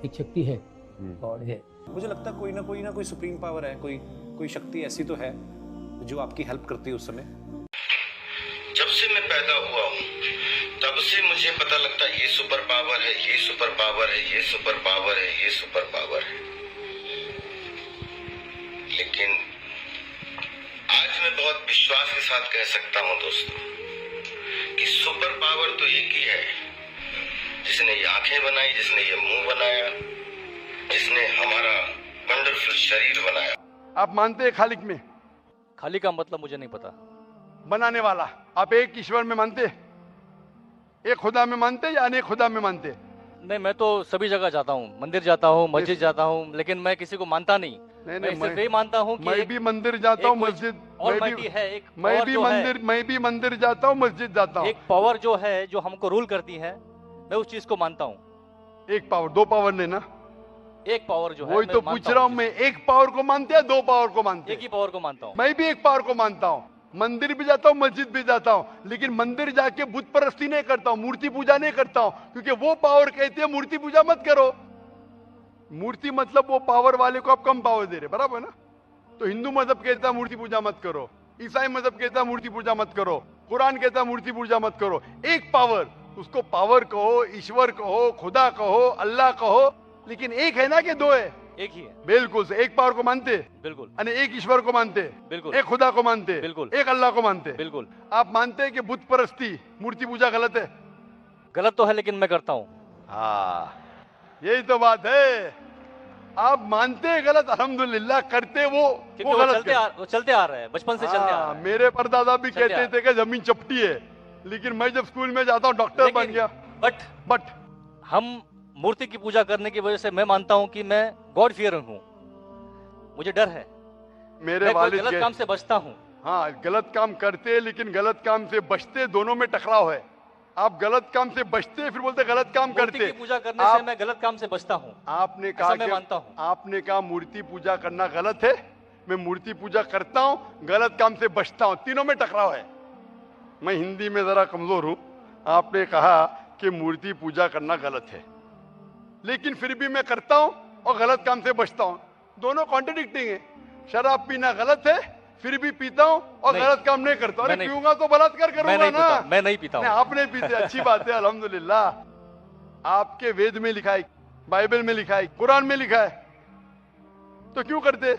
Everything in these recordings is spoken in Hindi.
एक शक्ति है, गॉड है। मुझे लगता है कोई ना कोई सुप्रीम पावर है, कोई शक्ति ऐसी तो है जो आपकी हेल्प करती है उस समय। जब से मैं पैदा हुआ हूँ तब से मुझे पता लगता है ये सुपर पावर है, ये सुपर पावर है, ये सुपर पावर है, ये सुपर पावर है। लेकिन आज मैं बहुत विश्वास के साथ कह सकता हूँ दोस्तों कि सुपर पावर तो एक ही है, जिसने ये आंखें बनाई, जिसने ये मुंह बनाया, जिसने हमारा वंडरफुल शरीर बनाया। आप मानते हैं खालिक में? खालिक का मतलब मुझे नहीं पता। बनाने वाला। आप एक ईश्वर में मानते, एक खुदा में मानते या अनेक खुदा में मानते? नहीं, मैं तो सभी जगह जाता हूँ, मंदिर जाता हूँ, मस्जिद जाता हूँ, लेकिन मैं किसी को मानता नहीं। मैं सिर्फ यही मानता हूँ कि मैं भी मंदिर जाता हूँ, मस्जिद मैं भी मंदिर जाता हूँ, मस्जिद जाता हूँ। एक पावर जो है, जो हमको रूल करती है, मैं उस चीज को मानता हूँ। एक पावर, दो पावर नहीं ना? एक पावर जो है, वही तो पूछ रहा हूँ मैं, एक पावर को मानते हैं, दो पावर को मानते हैं? एक ही पावर को मानता हूँ। मैं भी एक पावर को मानता हूँ, मंदिर भी जाता हूँ, मस्जिद भी जाता हूँ, लेकिन मंदिर जाके बुत परस्ती नहीं करता हूँ, मूर्ति पूजा नहीं करता हूँ, क्योंकि वो पावर कहती है मूर्ति पूजा मत करो। मूर्ति मतलब वो पावर वाले को आप कम पावर दे रहे, बराबर है ना? तो हिंदू मजहब कहता है मूर्ति पूजा मत करो, ईसाई मजहब कहता है मूर्ति पूजा मत करो, कुरान कहता है मूर्ति पूजा मत करो। एक पावर, उसको पावर कहो, ईश्वर कहो, खुदा कहो, अल्लाह कहो, लेकिन एक है ना कि दो है? एक ही है। बिल्कुल से। एक पावर को मानते? बिल्कुल। यानी एक ईश्वर को मानते? बिल्कुल। एक खुदा को मानते? बिल्कुल। एक अल्लाह को मानते? बिल्कुल। आप मानते हैं कि बुत परस्ती, मूर्ति पूजा गलत है? गलत तो है, लेकिन मैं करता हूँ। हाँ, यही तो बात है। आप मानते हैं गलत, अल्हम्दुलिल्लाह, करते वो गलत चलते आ रहा है, बचपन से चलते आ रहा है। मेरे परदादा भी कहते थे कि जमीन चपटी है, लेकिन मैं जब स्कूल में जाता हूँ डॉक्टर बन गया। बट हम मूर्ति की पूजा करने की वजह से मैं मानता हूँ कि मैं गॉड फियर हूँ, मुझे डर है, मेरे वालिद गलत काम से बचता हूँ। हाँ, गलत काम करते लेकिन गलत काम से बचते, दोनों में टकराव है। आप गलत काम से बचते फिर बोलते गलत काम करते। मूर्ति की पूजा करने से मैं गलत काम से बचता हूँ। आपने कहा, मैं मानता हूँ। आपने कहा मूर्ति पूजा करना गलत है, मैं मूर्ति पूजा करता हूँ, गलत काम से बचता हूँ, तीनों में टकराव है। मैं हिंदी में जरा कमजोर हूँ। आपने कहा कि मूर्ति पूजा करना गलत है, लेकिन फिर भी मैं करता हूँ और गलत काम से बचता हूँ, दोनों कॉन्ट्रडिक्टिंग है। शराब पीना गलत है, फिर भी पीता हूँ और गलत काम नहीं करता। अरे पीऊंगा तो बलात्कार करूंगा ना। मैं नहीं पीता हूँ। आप नहीं पीते, अच्छी बात है, अल्हम्दुलिल्लाह। आपके वेद में लिखा है, बाइबल में लिखा है, कुरान में लिखा है, तो क्यों करते?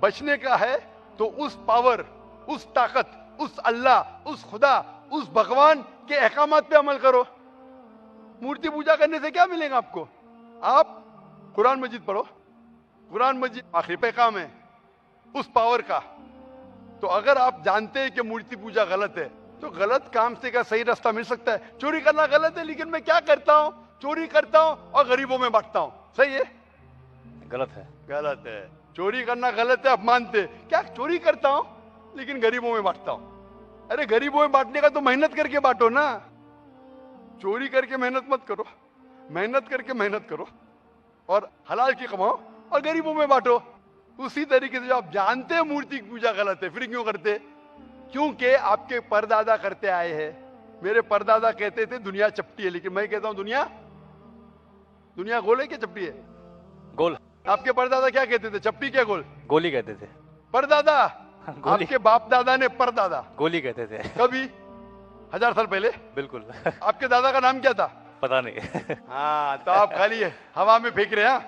बचने का है तो उस पावर, उस ताकत, उस अल्लाह, उस खुदा, उस भगवान के अहकामात पे अमल करो। मूर्ति पूजा करने से क्या मिलेगा आपको? आप कुरान मजीद पढ़ो, कुरान मजीद आखिरी पैगाम है उस पावर का। तो अगर आप जानते हैं कि मूर्ति पूजा गलत है, तो गलत काम से क्या सही रास्ता मिल सकता है? चोरी करना गलत है, लेकिन मैं क्या करता हूँ? चोरी करता हूँ और गरीबों में बांटता हूँ, सही है? गलत है। गलत है। चोरी करना गलत है, आप मानते? क्या चोरी करता हूँ लेकिन गरीबों में बांटता हूँ। अरे गरीबों में बांटने का तो मेहनत करके बांटो ना, चोरी करके मेहनत मत करो। मेहनत करके मेहनत करो और हलाल की कमाओ और गरीबों में बांटो। उसी तरीके से जो आप जानते हैं मूर्ति की पूजा गलत है, फिर क्यों करते? क्योंकि आपके परदादा करते आए हैं। मेरे परदादा कहते थे दुनिया चपटी है, लेकिन मैं कहता हूं दुनिया गोल है क्या चपटी है? गोल। आपके परदादा क्या कहते थे, चपटी क्या गोल? गोली कहते थे। परदादा? आपके बाप दादा ने परदादा गोली कहते थे। कभी 1000 साल पहले? बिल्कुल। आपके दादा का नाम क्या था? पता नहीं। हाँ, तो आप खाली हवा में फेंक रहे हैं।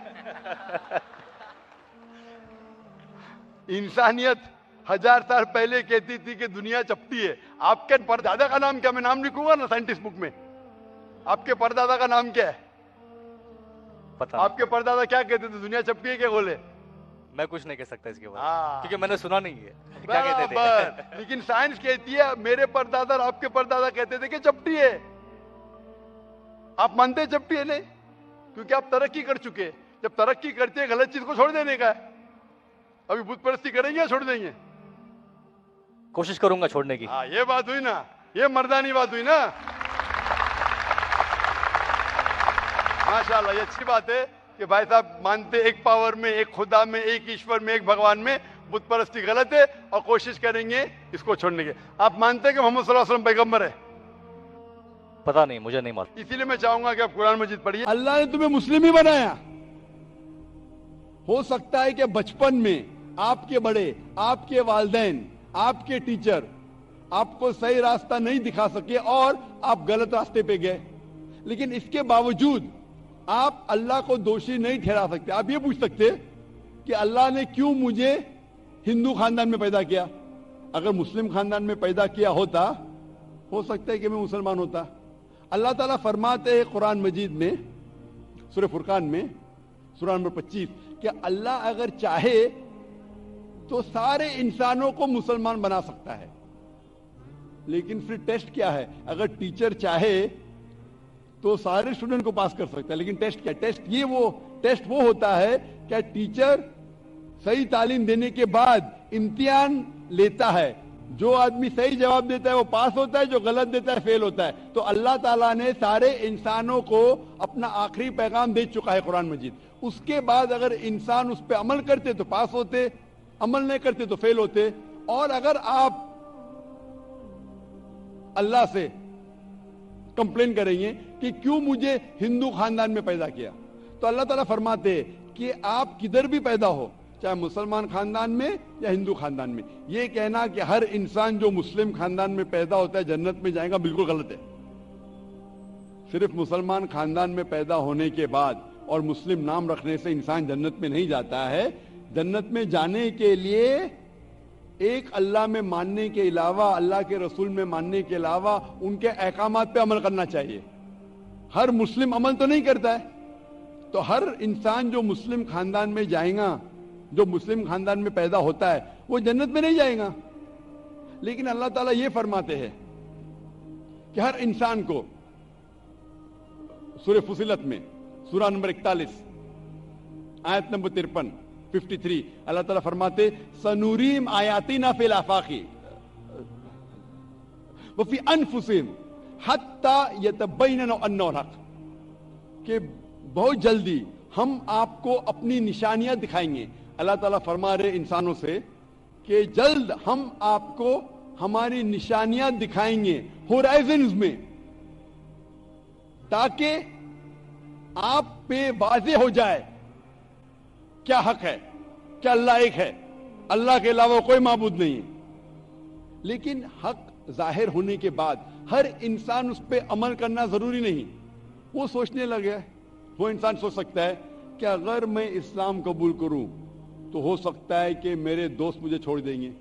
इंसानियत 1000 साल पहले कहती थी कि दुनिया चपटी है। आपके परदादा का नाम क्या? मैं नाम लिखूंगा ना साइंटिस्ट बुक में। आपके परदादा का नाम क्या है? पता। आपके परदादा क्या कहते थे, दुनिया चपटी है क्या गोल है? मैं कुछ नहीं कह सकता इसके बारे में, क्योंकि मैंने सुना नहीं है क्या कहते थे। लेकिन साइंस कहती है, मेरे परदादा और आपके परदादा कहते थे कि चपटी है। आप मानते हैं चपटी है? नहीं, क्योंकि आप तरक्की कर चुके। जब तरक्की करते हैं, गलत चीज को छोड़ देने का है। अभी बुत परस्ती करेंगे या छोड़ देंगे? कोशिश करूंगा छोड़ने की। हाँ, ये बात हुई ना, ये मर्दानी बात हुई ना। माशाल्लाह, ये अच्छी बात है कि भाई साहब मानते एक पावर में, एक खुदा में, एक ईश्वर में, एक भगवान में। बुत परस्ती गलत है और कोशिश करेंगे इसको छोड़ने की। आप मानते हैं कि मोहम्मद सल्लल्लाहु अलैहि वसल्लम पैगंबर है? पता नहीं, मुझे नहीं मालूम। इसीलिए मैं चाहूंगा कि आप कुरान मजीद पढ़िए। अल्लाह ने तुम्हें मुस्लिम ही बनाया। हो सकता है कि बचपन में आपके बड़े, आपके वालिदैन, आपके टीचर आपको सही रास्ता नहीं दिखा सके और आप गलत रास्ते पे गए, लेकिन इसके बावजूद आप अल्लाह को दोषी नहीं ठहरा सकते। आप ये पूछ सकते कि अल्लाह ने क्यों मुझे हिंदू खानदान में पैदा किया? अगर मुस्लिम खानदान में पैदा किया होता, हो सकता है कि मैं मुसलमान होता। अल्लाह ताला फरमाते हैं कुरान मजीद में, सूरह फुरकान में, सूरह नंबर 25, कि अल्लाह अगर चाहे तो सारे इंसानों को मुसलमान बना सकता है। लेकिन फिर टेस्ट क्या है? अगर टीचर चाहे तो सारे स्टूडेंट को पास कर सकता है, लेकिन टेस्ट क्या? टेस्ट वो होता है क्या टीचर सही तालीम देने के बाद इम्तिहान लेता है। जो आदमी सही जवाब देता है वो पास होता है, जो गलत देता है फेल होता है। तो अल्लाह ताला ने सारे इंसानों को अपना आखिरी पैगाम दे चुका है कुरान मजीद। उसके बाद अगर इंसान उस पर अमल करते तो पास होते, अमल नहीं करते तो फेल होते। और अगर आप अल्लाह से कंप्लेन करेंगे कि क्यों मुझे हिंदू खानदान में पैदा किया, तो अल्लाह ताला फरमाते कि आप किधर भी पैदा हो, चाहे मुसलमान खानदान में या हिंदू खानदान में, ये कहना कि हर इंसान जो मुस्लिम खानदान में पैदा होता है जन्नत में जाएगा, बिल्कुल गलत है। सिर्फ मुसलमान खानदान में पैदा होने के बाद और मुस्लिम नाम रखने से इंसान जन्नत में नहीं जाता है। जन्नत में जाने के लिए एक अल्लाह में मानने के अलावा, अल्लाह के रसूल में मानने के अलावा उनके अहकामात पे अमल करना चाहिए। हर मुस्लिम अमल तो नहीं करता है, तो हर इंसान जो मुस्लिम खानदान में जाएगा, जो मुस्लिम खानदान में पैदा होता है, वो जन्नत में नहीं जाएगा। लेकिन अल्लाह ताला ये फरमाते हैं कि हर इंसान को, सूरह फुसिलत में सूरा नंबर 41 आयत नंबर 53 अल्लाह ताला फरमाते सनूरीम आयातिना फिल आफाकी व फी अनफुसिहिम हत्ता यतबय्यन अन्नहुल हक, कि बहुत जल्दी हम आपको अपनी निशानियां दिखाएंगे। अल्लाह ताला फरमा रहे इंसानों से कि जल्द हम आपको हमारी निशानियां दिखाएंगे होराइजन्स में, ताकि आप पे वाज़ेह हो जाए क्या हक है, क्या अल्लाह एक है, अल्लाह के अलावा कोई माबूद नहीं है। लेकिन हक जाहिर होने के बाद हर इंसान उस पर अमल करना जरूरी नहीं। वो सोचने लगे, वो इंसान सोच सकता है कि अगर मैं इस्लाम कबूल करूं तो हो सकता है कि मेरे दोस्त मुझे छोड़ देंगे,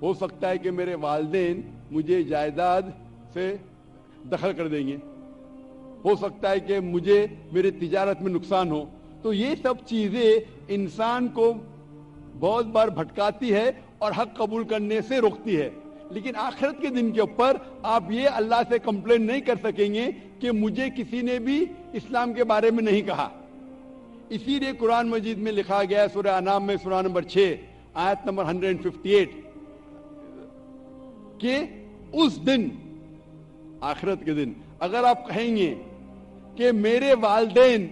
हो सकता है कि मेरे वालिदैन मुझे जायदाद से दखल कर देंगे, हो सकता है कि मुझे मेरे तिजारत में नुकसान हो। तो ये सब चीजें इंसान को बहुत बार भटकाती है और हक कबूल करने से रोकती है। लेकिन आखिरत के दिन के ऊपर आप ये अल्लाह से कंप्लेन नहीं कर सकेंगे कि मुझे किसी ने भी इस्लाम के बारे में नहीं कहा। इसीलिए कुरान मजीद में लिखा गया है सूरह अनाम में सूरह नंबर 6 आयत नंबर 158 कि उस दिन, आखिरत के दिन, अगर आप कहेंगे कि मेरे वालिदैन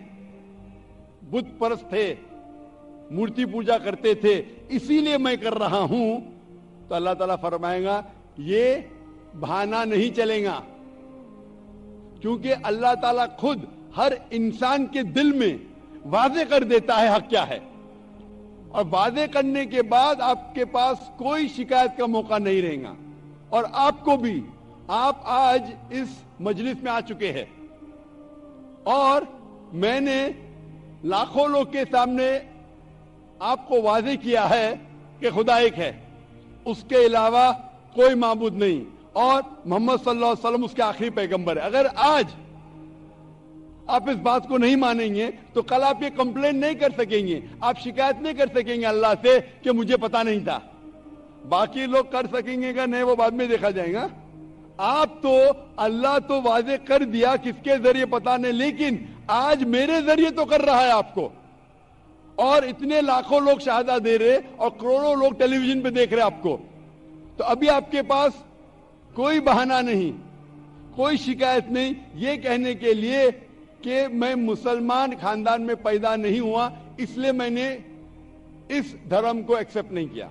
बुत परस्त थे, मूर्ति पूजा करते थे, इसीलिए मैं कर रहा हूं, तो अल्लाह ताला फरमाएगा ये बहाना नहीं चलेगा, क्योंकि अल्लाह ताला खुद हर इंसान के दिल में वादे कर देता है हक क्या है, और वादे करने के बाद आपके पास कोई शिकायत का मौका नहीं रहेगा। और आपको भी, आप आज इस मजलिस में आ चुके हैं और मैंने लाखों लोग के सामने आपको वादे किया है कि खुदा एक है, उसके अलावा कोई माबूद नहीं, और मोहम्मद सल्लल्लाहु अलैहि वसल्लम उसके आखिरी पैगंबर है। अगर आज आप इस बात को नहीं मानेंगे तो कल आप ये कंप्लेन नहीं कर सकेंगे, आप शिकायत नहीं कर सकेंगे अल्लाह से कि मुझे पता नहीं था। बाकी लोग कर सकेंगे क्या नहीं, वो बाद में देखा जाएगा। आप तो, अल्लाह तो वादे कर दिया, किसके जरिए पता नहीं, लेकिन आज मेरे जरिए तो कर रहा है आपको, और इतने लाखों लोग शहादा दे रहे और करोड़ों लोग टेलीविजन पे देख रहे आपको। तो अभी आपके पास कोई बहाना नहीं, कोई शिकायत नहीं ये कहने के लिए कि मैं मुसलमान खानदान में पैदा नहीं हुआ, इसलिए मैंने इस धर्म को एक्सेप्ट नहीं किया।